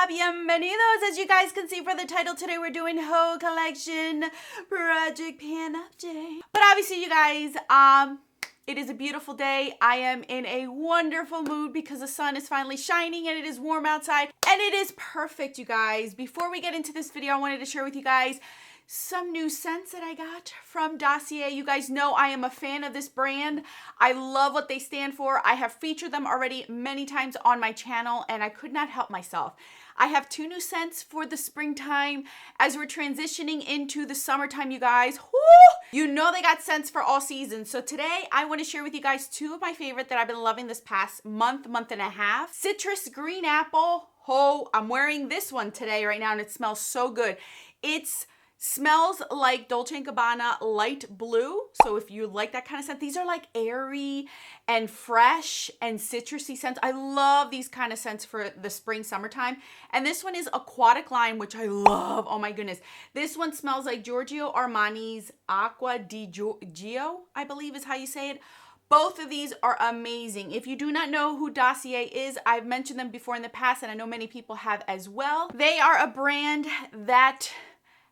Bienvenidos. As you guys can see for the title, today we're doing whole collection project pan update. But obviously you guys, it is a beautiful day. I am in a wonderful mood because the sun is finally shining and it is warm outside and it is perfect, you guys. Before we get into this video, I wanted to share with you guys some new scents that I got from DOSSIER. You guys know I am a fan of this brand. I love what they stand for. I have featured them already many times on my channel and I could not help myself. I have two new scents for the springtime as we're transitioning into the summertime, you guys. Woo! You know they got scents for all seasons. So today I want to share with you guys two of my favorite that I've been loving this past month and a half. Citrus Green Apple. Oh, I'm wearing this one today right now and it smells so good. Smells like Dolce & Gabbana light blue. So if you like that kind of scent, these are like airy and fresh and citrusy scents. I love these kind of scents for the spring, summertime. And this one is Aquatic Lime, which I love. Oh my goodness. This one smells like Giorgio Armani's Acqua di Gio, I believe is how you say it. Both of these are amazing. If you do not know who DOSSIER is, I've mentioned them before in the past and I know many people have as well. They are a brand that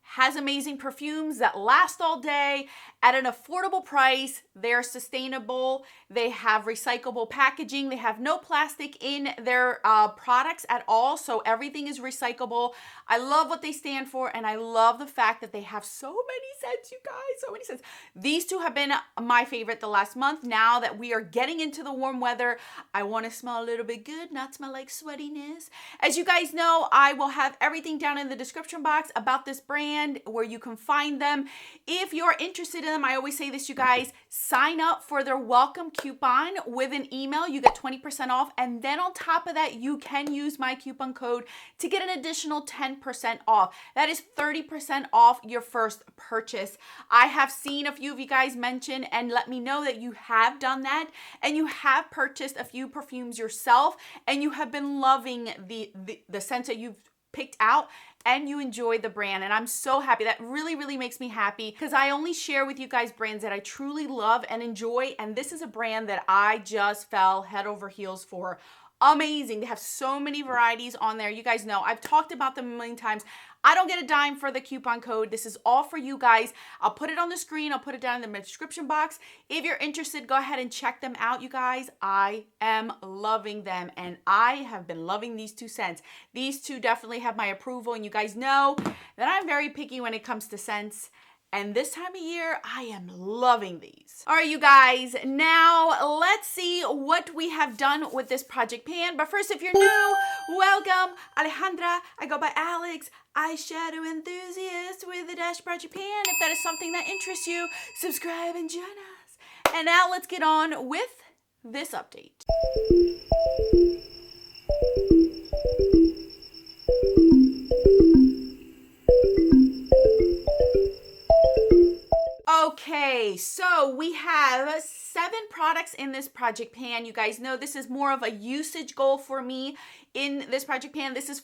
has amazing perfumes that last all day at an affordable price. They're sustainable. They have recyclable packaging. They have no plastic in their products at all. So everything is recyclable. I love what they stand for. And I love the fact that they have so many scents, you guys, so many scents. These two have been my favorite the last month. Now that we are getting into the warm weather, I want to smell a little bit good, not smell like sweatiness. As you guys know, I will have everything down in the description box about this brand where you can find them. If you're interested in them, I always say this, you guys, sign up for their welcome coupon with an email. You get 20% off. And then on top of that, you can use my coupon code to get an additional 10% off. That is 30% off your first purchase. I have seen a few of you guys mention and let me know that you have done that and you have purchased a few perfumes yourself and you have been loving the scents that you've picked out and you enjoy the brand. And I'm so happy. That really makes me happy because I only share with you guys brands that I truly love and enjoy. And this is a brand that I just fell head over heels for. Amazing. They have so many varieties on there. You guys know I've talked about them a million times. I don't get a dime for the coupon code. This is all for you guys. I'll put it on the screen. I'll put it down in the description box. If you're interested, go ahead and check them out, you guys. I am loving them and I have been loving these two scents. These two definitely have my approval and you guys know that I'm very picky when it comes to scents. And this time of year, I am loving these. All right, you guys, now let's see what we have done with this project pan. But first, if you're new, welcome. Alejandra, I go by Alex, eyeshadow enthusiast with the Dash Project Pan. If that is something that interests you, subscribe and join us. And now let's get on with this update. Okay, so we have 7 products in this project pan. You guys know this is more of a usage goal for me in this project pan. This is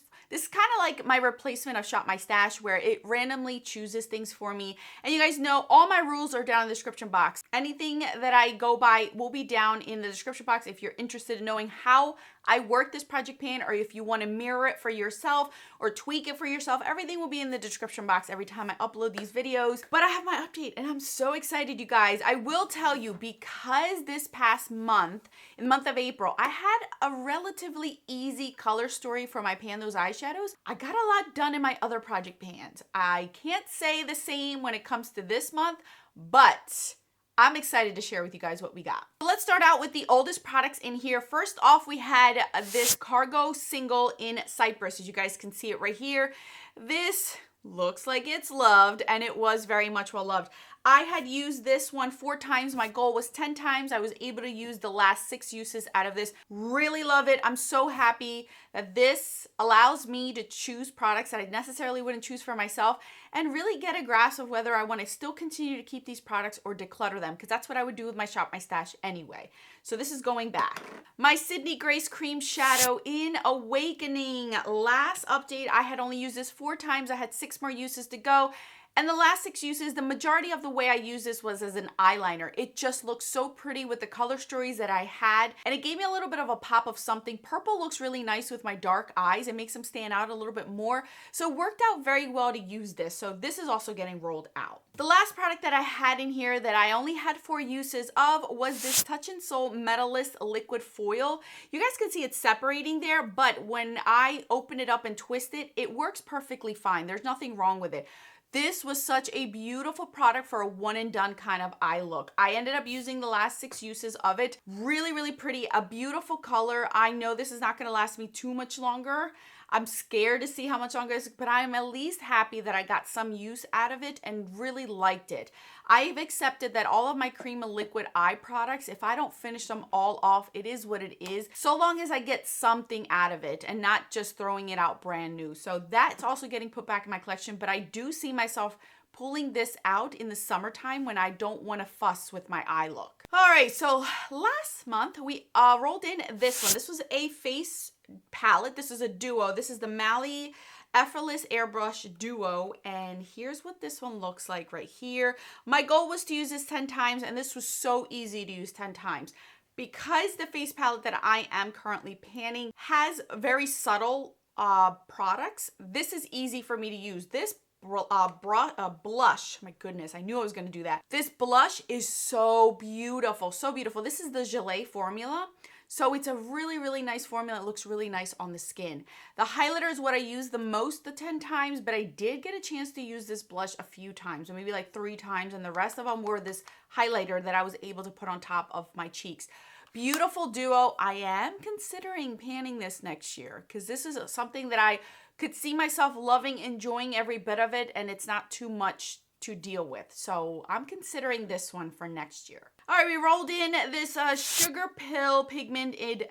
kind of like my replacement of Shop My Stash where it randomly chooses things for me. And you guys know all my rules are down in the description box. Anything that I go by will be down in the description box if you're interested in knowing how I work this project pan or if you want to mirror it for yourself or tweak it for yourself. Everything will be in the description box every time I upload these videos. But I have my update and I'm so excited, you guys. I will tell you, because this past month, in the month of April, I had a relatively easy color story for my pan, those eyeshadows. I got a lot done in my other project pans. I can't say the same when it comes to this month, but I'm excited to share with you guys what we got. Let's start out with the oldest products in here. First off, we had this Cargo Single in Cypress. As you guys can see it right here. This looks like it's loved and it was very much well loved. I had used this one 4 times. My goal was 10 times. I was able to use the last 6 uses out of this. Really love it. I'm so happy that this allows me to choose products that I necessarily wouldn't choose for myself and really get a grasp of whether I want to still continue to keep these products or declutter them, because that's what I would do with my Shop My Stash anyway. So this is going back. My Sydney Grace Cream Shadow in Awakening. Last update, I had only used this 4 times. I had 6 more uses to go. And the last 6 uses, the majority of the way I used this was as an eyeliner. It just looks so pretty with the color stories that I had. And it gave me a little bit of a pop of something. Purple looks really nice with my dark eyes. It makes them stand out a little bit more. So it worked out very well to use this. So this is also getting rolled out. The last product that I had in here that I only had 4 uses of was this Touch in Sol Metalist Liquid Foil. You guys can see it's separating there, but when I open it up and twist it, it works perfectly fine. There's nothing wrong with it. This was such a beautiful product for a one and done kind of eye look. I ended up using the last 6 uses of it. Really, really pretty, a beautiful color. I know this is not gonna last me too much longer. I'm scared to see how much longer it is, but I'm at least happy that I got some use out of it and really liked it. I've accepted that all of my cream and liquid eye products, if I don't finish them all off, it is what it is, so long as I get something out of it and not just throwing it out brand new. So that's also getting put back in my collection, but I do see myself pulling this out in the summertime when I don't want to fuss with my eye look. All right, so last month we rolled in this one. This was a face palette. This is a duo. This is the Mally Effortless Airbrush Duo, and here's what this one looks like right here. My goal was to use this 10 times, and this was so easy to use 10 times. Because the face palette that I am currently panning has very subtle products, this is easy for me to use. This blush, my goodness, I knew I was going to do that. This blush is so beautiful, so beautiful. This is the Gelée formula. So it's a really, really nice formula. It looks really nice on the skin. The highlighter is what I use the most, the 10 times, but I did get a chance to use this blush a few times, or maybe like 3 times, and the rest of them were this highlighter that I was able to put on top of my cheeks. Beautiful duo. I am considering panning this next year because this is something that I could see myself loving, enjoying every bit of it, and it's not too much to deal with. So I'm considering this one for next year. All right, we rolled in this Sugar Pill Pigmented,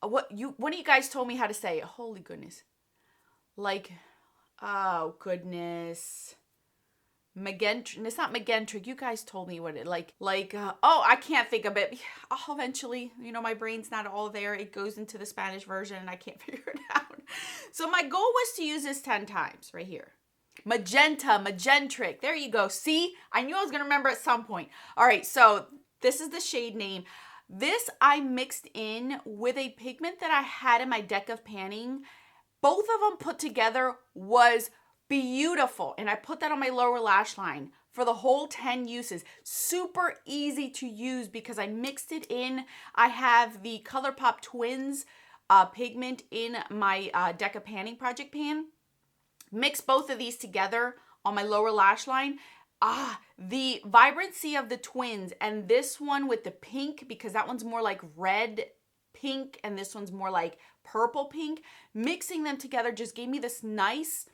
one of you guys told me how to say it. Holy goodness. Like, oh goodness. Magenta, it's not Magenta. You guys told me what it, oh, I can't think of it. I'll eventually, you know, my brain's not all there. It goes into the Spanish version and I can't figure it out. So my goal was to use this 10 times right here. Magenta, Magentric. There you go. See, I knew I was going to remember at some point. All right, so this is the shade name. This I mixed in with a pigment that I had in my deck of panning. Both of them put together was beautiful. And I put that on my lower lash line for the whole 10 uses. Super easy to use because I mixed it in. I have the ColourPop Twins pigment in my deck of panning project pan. Mix both of these together on my lower lash line. The vibrancy of the twins and this one with the pink, because that one's more like red pink and this one's more like purple pink. Mixing them together just gave me this nice,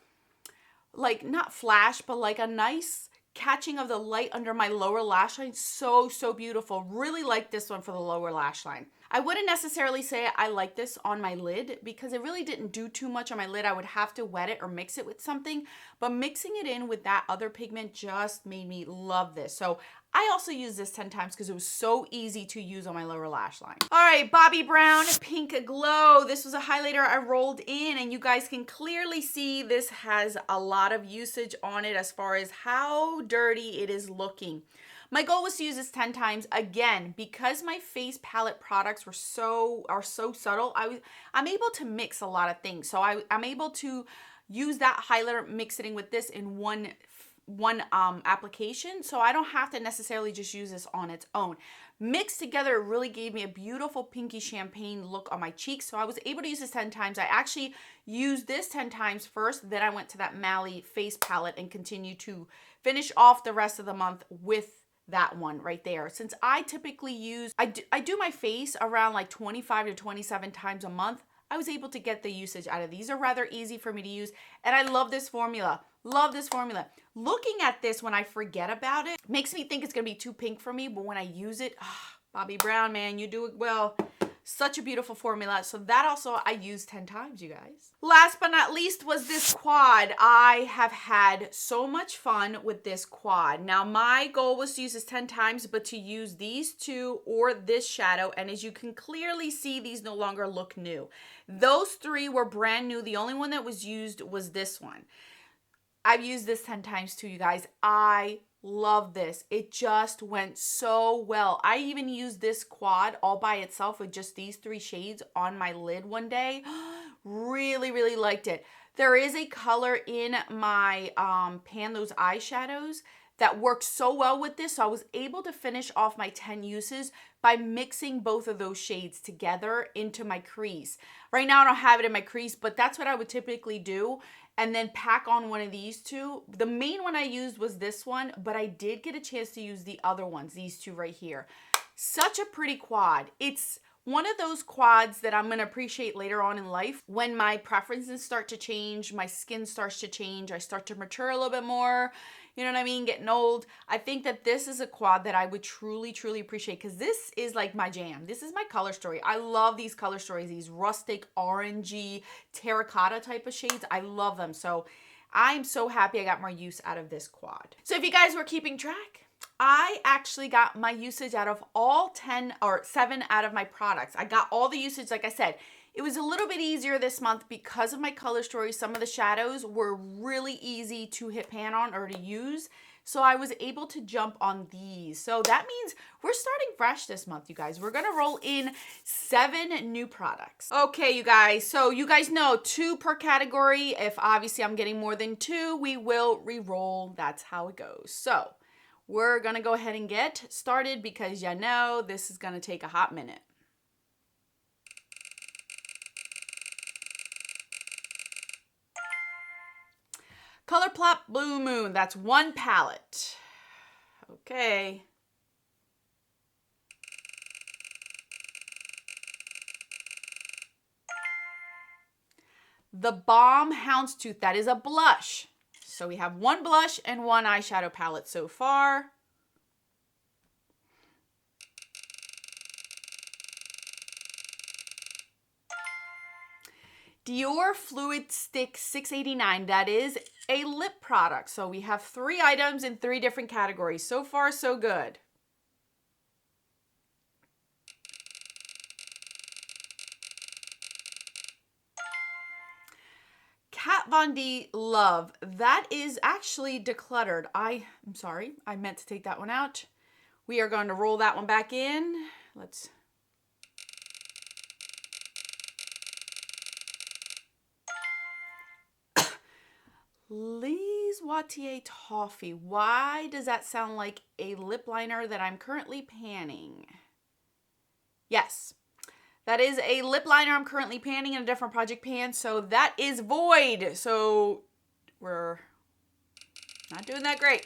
like not flash, but like a nice catching of the light under my lower lash line. So, so beautiful. Really like this one for the lower lash line. I wouldn't necessarily say I like this on my lid because it really didn't do too much on my lid. I would have to wet it or mix it with something, but mixing it in with that other pigment just made me love this. So I also used this 10 times because it was so easy to use on my lower lash line. All right, Bobbi Brown Pink Glow. This was a highlighter I rolled in, and you guys can clearly see this has a lot of usage on it as far as how dirty it is looking. My goal was to use this 10 times. Again, because my face palette products are so subtle, I'm able to mix a lot of things. So I'm able to use that highlighter, mix it in with this in one application, so I don't have to necessarily just use this on its own. Mixed together, it really gave me a beautiful pinky champagne look on my cheeks, so I was able to use this 10 times. I actually used this 10 times first, then I went to that Mally face palette and continued to finish off the rest of the month with that one right there. Since I typically use, I do my face around like 25 to 27 times a month, I was able to get the usage out of these. Are rather easy for me to use, and I love this formula. Love this formula. Looking at this when I forget about it makes me think it's gonna be too pink for me, but when I use it, Bobbi Brown, man, you do it well. Such a beautiful formula. So that also I used 10 times, you guys. Last but not least was this quad. I have had so much fun with this quad. Now my goal was to use this 10 times, but to use these two or this shadow. And as you can clearly see, these no longer look new. Those 3 were brand new. The only one that was used was this one. I've used this 10 times too, you guys. I love this. It just went so well. I even used this quad all by itself with just these 3 shades on my lid one day. Really, really liked it. There is a color in my pan, those eyeshadows, that works so well with this. So I was able to finish off my 10 uses by mixing both of those shades together into my crease. Right now I don't have it in my crease, but that's what I would typically do. And then pack on one of these two. The main one I used was this one, but I did get a chance to use the other ones, these two right here. Such a pretty quad. It's one of those quads that I'm gonna appreciate later on in life when my preferences start to change, my skin starts to change, I start to mature a little bit more, you know what I mean, getting old. I think that this is a quad that I would truly, truly appreciate because this is like my jam. This is my color story. I love these color stories, these rustic, orangey, terracotta type of shades. I love them. So I'm so happy I got more use out of this quad. So if you guys were keeping track, I actually got my usage out of all 10 or 7 out of my products. I got all the usage, like I said. It was a little bit easier this month because of my color story. Some of the shadows were really easy to hit pan on or to use. So I was able to jump on these. So that means we're starting fresh this month, you guys. We're gonna roll in 7 new products. Okay, you guys, so you guys know 2 per category. If obviously I'm getting more than 2, we will re-roll. That's how it goes. So we're gonna go ahead and get started because you know this is gonna take a hot minute. ColourPop Blue Moon, that's 1 palette. Okay. The Balm Houndstooth, that is a blush. So we have 1 blush and 1 eyeshadow palette so far. Dior Fluid Stick 689, that is a lip product. So we have 3 items in 3 different categories. So far, so good. Kat Von D Love, that is actually decluttered. I'm sorry, I meant to take that one out. We are going to roll that one back in. Let's... Lise Wattier Toffee. Why does that sound like a lip liner that I'm currently panning? Yes, that is a lip liner I'm currently panning in a different project pan, so that is void. So we're not doing that great.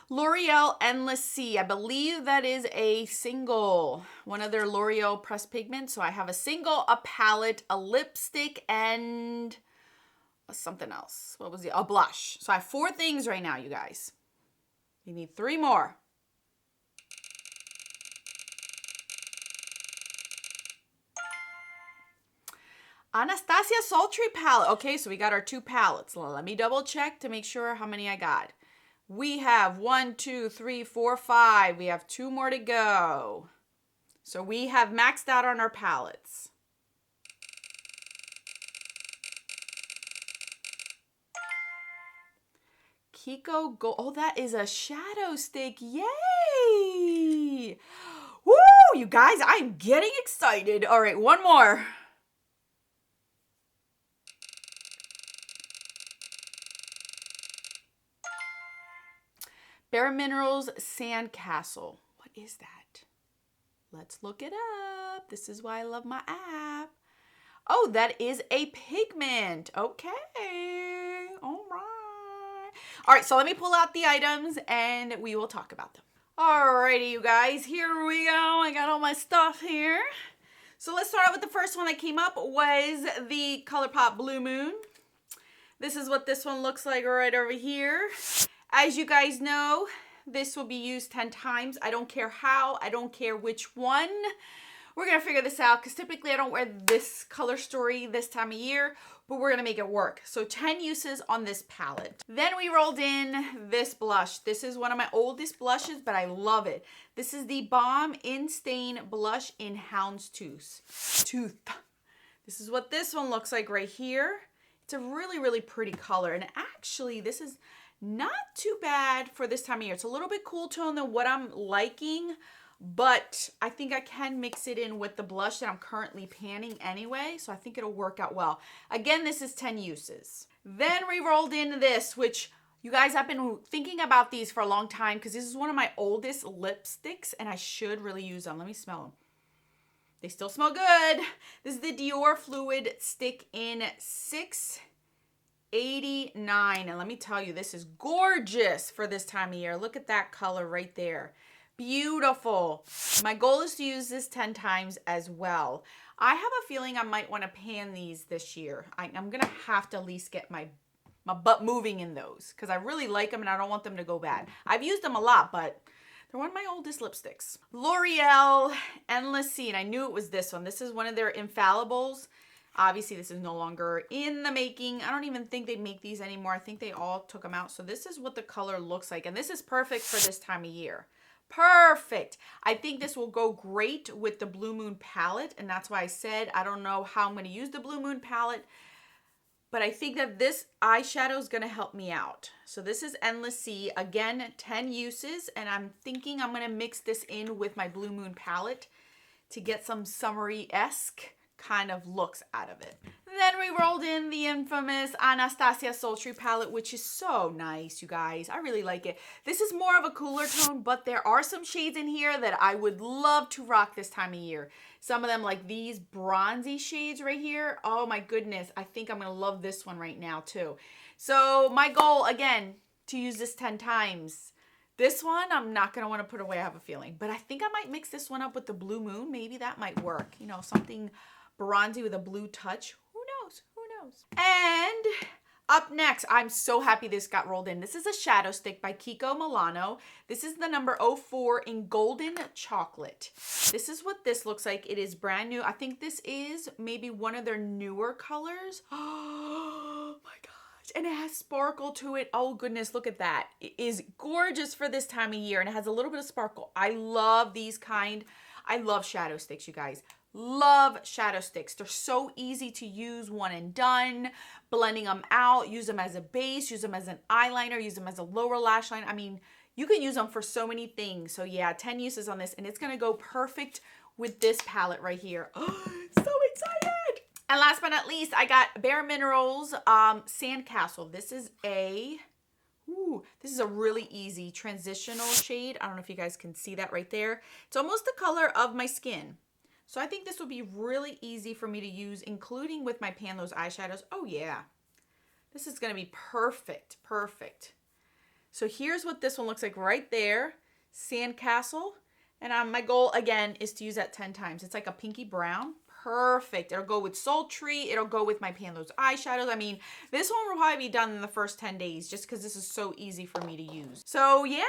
L'Oreal Endless Sea. I believe that is a single, one of their L'Oreal pressed pigments. So I have a single, a palette, a lipstick, and something else. What was it? A blush. So I have 4 things right now, you guys. You need 3 more. Anastasia Sultry palette. Okay, so we got our 2 palettes. Let me double check to make sure how many I got. We have 1, 2, 3, 4, 5. We have 2 more to go. So we have maxed out on our palettes. Kiko Gold. Oh, that is a shadow stick. Yay! Woo! You guys, I'm getting excited. All right, 1 more. Bare Minerals Sandcastle. What is that? Let's look it up. This is why I love my app. Oh, that is a pigment. Okay. All right. All right, so let me pull out the items and we will talk about them. Alrighty, you guys. Here we go. I got all my stuff here. So let's start out with the first one that came up was the ColourPop Blue Moon. This is what this one looks like right over here. As you guys know, this will be used 10 times. I don't care how. I don't care which one. We're going to figure this out because typically I don't wear this color story this time of year, but we're going to make it work. So 10 uses on this palette. Then we rolled in this blush. This is one of my oldest blushes, but I love it. This is the Balm In Stain Blush in Houndstooth. This is what this one looks like right here. It's a really, really pretty color. And actually, this is not too bad for this time of year. It's a little bit cool tone than what I'm liking, but I think I can mix it in with the blush that I'm currently panning anyway, so I think it'll work out well. Again, this is 10 uses. Then we rolled in this, which you guys, I've been thinking about these for a long time because this is one of my oldest lipsticks and I should really use them. Let me smell them. They still smell good. This is the Dior Fluid Stick in 689. And let me tell you, this is gorgeous for this time of year. Look at that color right there. Beautiful. My goal is to use this 10 times as well. I have a feeling I might want to pan these this year. I'm going to have to at least get my butt moving in those because I really like them and I don't want them to go bad. I've used them a lot, but they're one of my oldest lipsticks. L'Oreal Endless Sea, and I knew it was this one. This is one of their infallibles. Obviously, this is no longer in the making. I don't even think they make these anymore. I think they all took them out. So this is what the color looks like, and this is perfect for this time of year. Perfect. I think this will go great with the Blue Moon palette, and that's why I said I don't know how I'm going to use the Blue Moon palette, but I think that this eyeshadow is going to help me out. So this is Endless Sea. Again, 10 uses, and I'm thinking I'm going to mix this in with my Blue Moon palette to get some summery-esque kind of looks out of it. Then we rolled in the infamous Anastasia Sultry palette, which is so nice, you guys. I really like it. This is more of a cooler tone, but there are some shades in here that I would love to rock this time of year. Some of them, like these bronzy shades right here. Oh my goodness. I think I'm going to love this one right now too. So my goal, again, to use this 10 times. This one, I'm not going to want to put away, I have a feeling. But I think I might mix this one up with the Blue Moon. Maybe that might work. You know, something bronzy with a blue touch. Who knows? Who knows? And up next, I'm so happy this got rolled in. This is a shadow stick by Kiko Milano. This is the number 04 in Golden Chocolate. This is what this looks like. It is brand new. I think this is maybe one of their newer colors. Oh my gosh. And it has sparkle to it. Oh goodness, look at that. It is gorgeous for this time of year and it has a little bit of sparkle. I love these kind. I love shadow sticks, you guys. Love shadow sticks. They're so easy to use, one and done. Blending them out, use them as a base, use them as an eyeliner, use them as a lower lash line. I mean, you can use them for so many things. So yeah, 10 uses on this, and it's gonna go perfect with this palette right here. Oh, so excited! And last but not least, I got Bare Minerals Sandcastle. This is a really easy transitional shade. I don't know if you guys can see that right there. It's almost the color of my skin. So I think this will be really easy for me to use, including with my Pan Those eyeshadows. Oh yeah, this is gonna be perfect, perfect. So here's what this one looks like right there, Sandcastle. And my goal, again, is to use that 10 times. It's like a pinky brown, perfect. It'll go with Sultry, it'll go with my Pan Those eyeshadows. I mean, this one will probably be done in the first 10 days just because this is so easy for me to use. So yeah.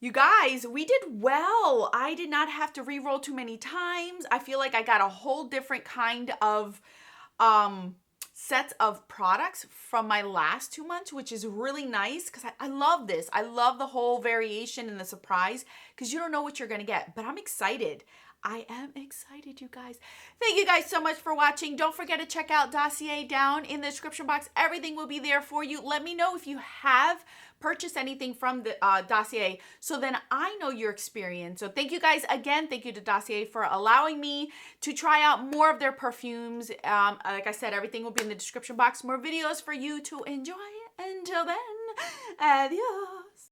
You guys, we did well. I did not have to re-roll too many times. I feel like I got a whole different kind of sets of products from my last 2 months, which is really nice because I love this. I love the whole variation and the surprise because you don't know what you're going to get, but I'm excited. I am excited, you guys. Thank you guys so much for watching. Don't forget to check out Dossier down in the description box. Everything will be there for you. Let me know if you have purchased anything from the Dossier so then I know your experience. So thank you guys again. Thank you to Dossier for allowing me to try out more of their perfumes. Like I said, everything will be in the description box. More videos for you to enjoy. Until then, adios.